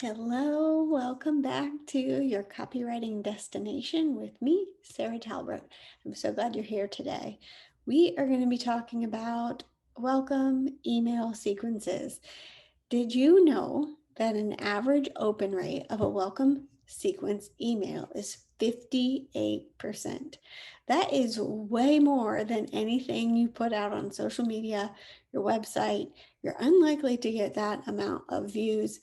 Hello, welcome back to your copywriting destination with me, Sarah Talbert. I'm so glad you're here today. We are going to be talking about welcome email sequences. Did you know that an average open rate of a welcome sequence email is 58%? That is way more than anything you put out on social media, your website. You're unlikely to get that amount of views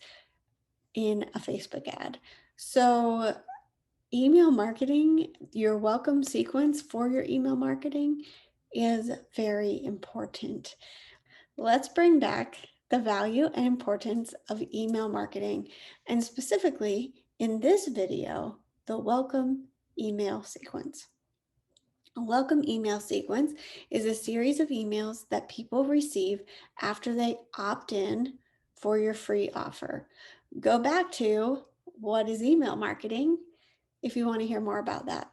in a Facebook ad. So, email marketing, your welcome sequence for your email marketing is very important. Let's bring back the value and importance of email marketing, and specifically in this video, the welcome email sequence. A welcome email sequence is a series of emails that people receive after they opt in for your free offer. Go back to what is email marketing if you want to hear more about that.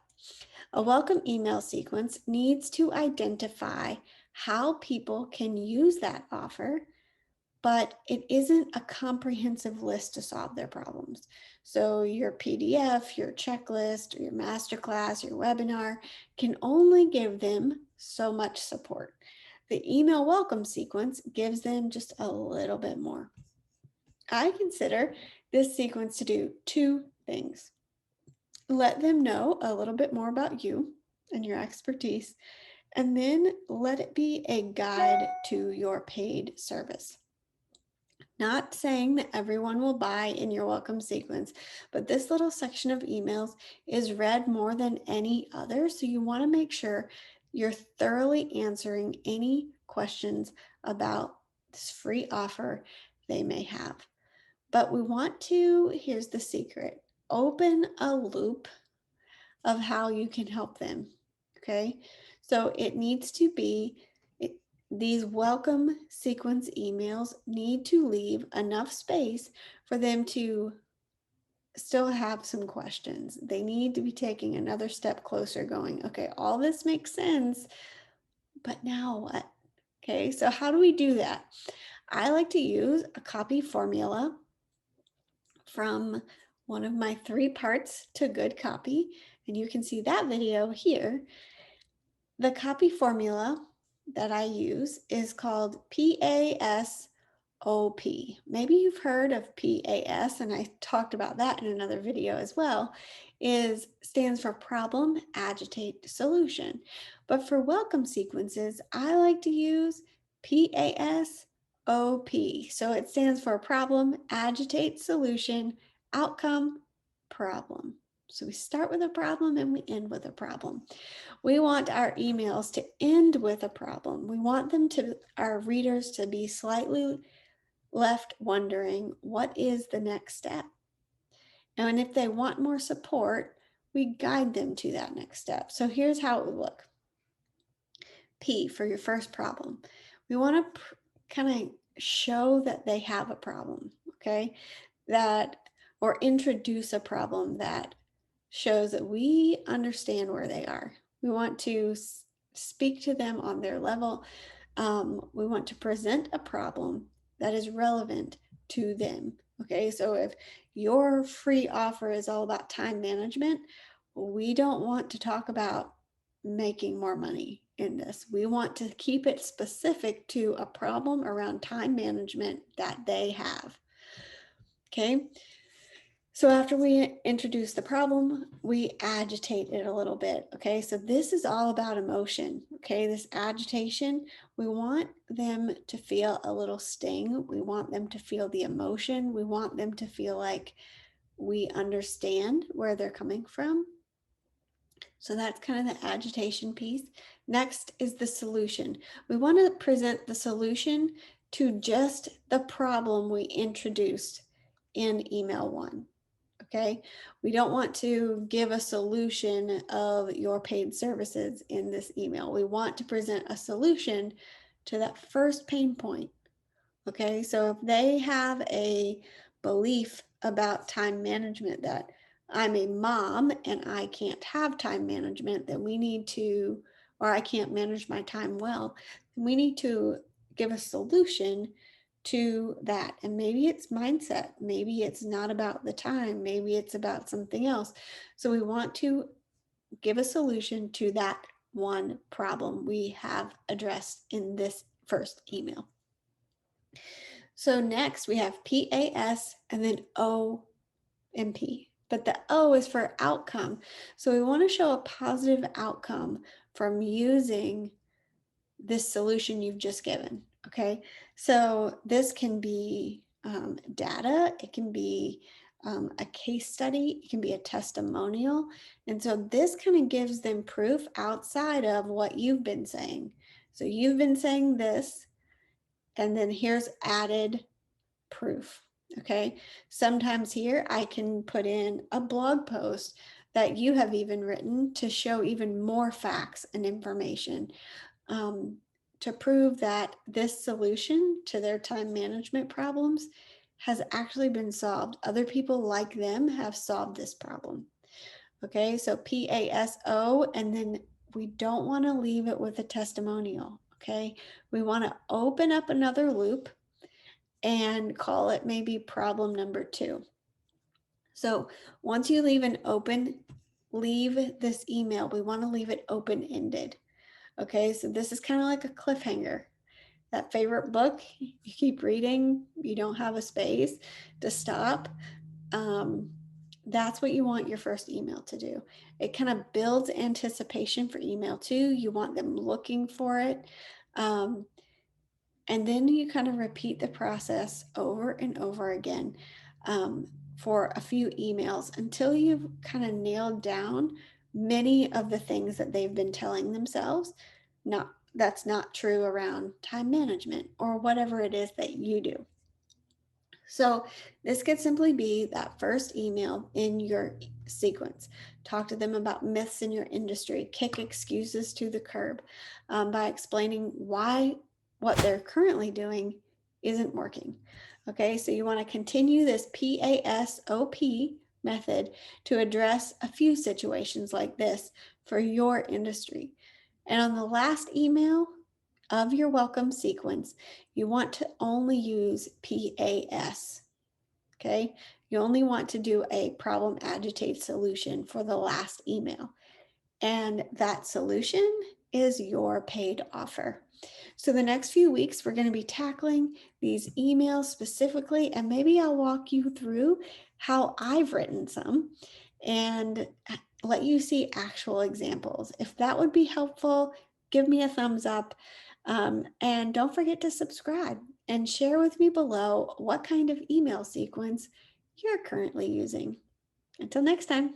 A welcome email sequence needs to identify how people can use that offer, but it isn't a comprehensive list to solve their problems. So your PDF, your checklist, or your masterclass, your webinar can only give them so much support. The email welcome sequence gives them just a little bit more. I consider this sequence to do two things. Let them know a little bit more about you and your expertise, and then let it be a guide to your paid service. Not saying that everyone will buy in your welcome sequence, but this little section of emails is read more than any other. So you want to make sure you're thoroughly answering any questions about this free offer they may have. But we want to, here's the secret, open a loop of how you can help them. Okay. So it needs to be, these welcome sequence emails need to leave enough space for them to still have some questions. They need to be taking another step closer, going, okay, all this makes sense, but now what? Okay. So how do we do that? I like to use a copy formula from one of my 3 parts to good copy, and you can see that video here. The copy formula that I use is called PASOP. Maybe you've heard of PAS, and I talked about that in another video as well. Stands for problem, agitate, solution. But for welcome sequences, I like to use PASOP. So it stands for problem, agitate, solution, outcome, problem. So we start with a problem and we end with a problem. We want our emails to end with a problem. We want our readers to be slightly left wondering, what is the next step? And if they want more support, we guide them to that next step. So here's how it would look. P for your first problem. We want to kind of show that they have a problem, okay? Or introduce a problem that shows that we understand where they are. We want to speak to them on their level. We want to present a problem that is relevant to them. Okay, so if your free offer is all about time management, we don't want to talk about making more money in this. We want to keep it specific to a problem around time management that they have. Okay, so after we introduce the problem, we agitate it a little bit. Okay, so this is all about emotion. Okay, this agitation, we want them to feel a little sting. We want them to feel the emotion. We want them to feel like we understand where they're coming from. So that's kind of the agitation piece. Next is the solution. We want to present the solution to just the problem we introduced in email 1. Okay, we don't want to give a solution of your paid services in this email. We want to present a solution to that first pain point. Okay, so if they have a belief about time management, that I'm a mom and I can't have time management, then we need to or I can't manage my time well. We need to give a solution to that. And maybe it's mindset, maybe it's not about the time, maybe it's about something else. So we want to give a solution to that one problem we have addressed in this first email. So next we have PAS and then OMP. But the O is for outcome. So we want to show a positive outcome from using this solution you've just given. Okay, so this can be data, it can be a case study, it can be a testimonial. And so this kind of gives them proof outside of what you've been saying. So you've been saying this, and then here's added proof. Okay, sometimes here I can put in a blog post that you have even written to show even more facts and information. Um, to prove that this solution to their time management problems has actually been solved. Other people like them have solved this problem. Okay, so PASO, and then we don't want to leave it with a testimonial. Okay, we want to open up another loop and call it maybe problem number 2. So once you leave this email, we want to leave it open-ended. Okay, so this is kind of like a cliffhanger. That favorite book you keep reading, you don't have a space to stop. That's what you want your first email to do. It kind of builds anticipation for email 2. You want them looking for it. And then you kind of repeat the process over and over again for a few emails until you've kind of nailed down many of the things that they've been telling themselves. That's not true around time management or whatever it is that you do. So this could simply be that first email in your sequence. Talk to them about myths in your industry, kick excuses to the curb by explaining why what they're currently doing isn't working. Okay, so you want to continue this PASOP method to address a few situations like this for your industry. And on the last email of your welcome sequence, you want to only use PAS. Okay, you only want to do a problem agitate solution for the last email. And that solution is your paid offer. So the next few weeks, we're going to be tackling these emails specifically, and maybe I'll walk you through how I've written some and let you see actual examples. If that would be helpful, give me a thumbs up. And don't forget to subscribe and share with me below what kind of email sequence you're currently using. Until next time.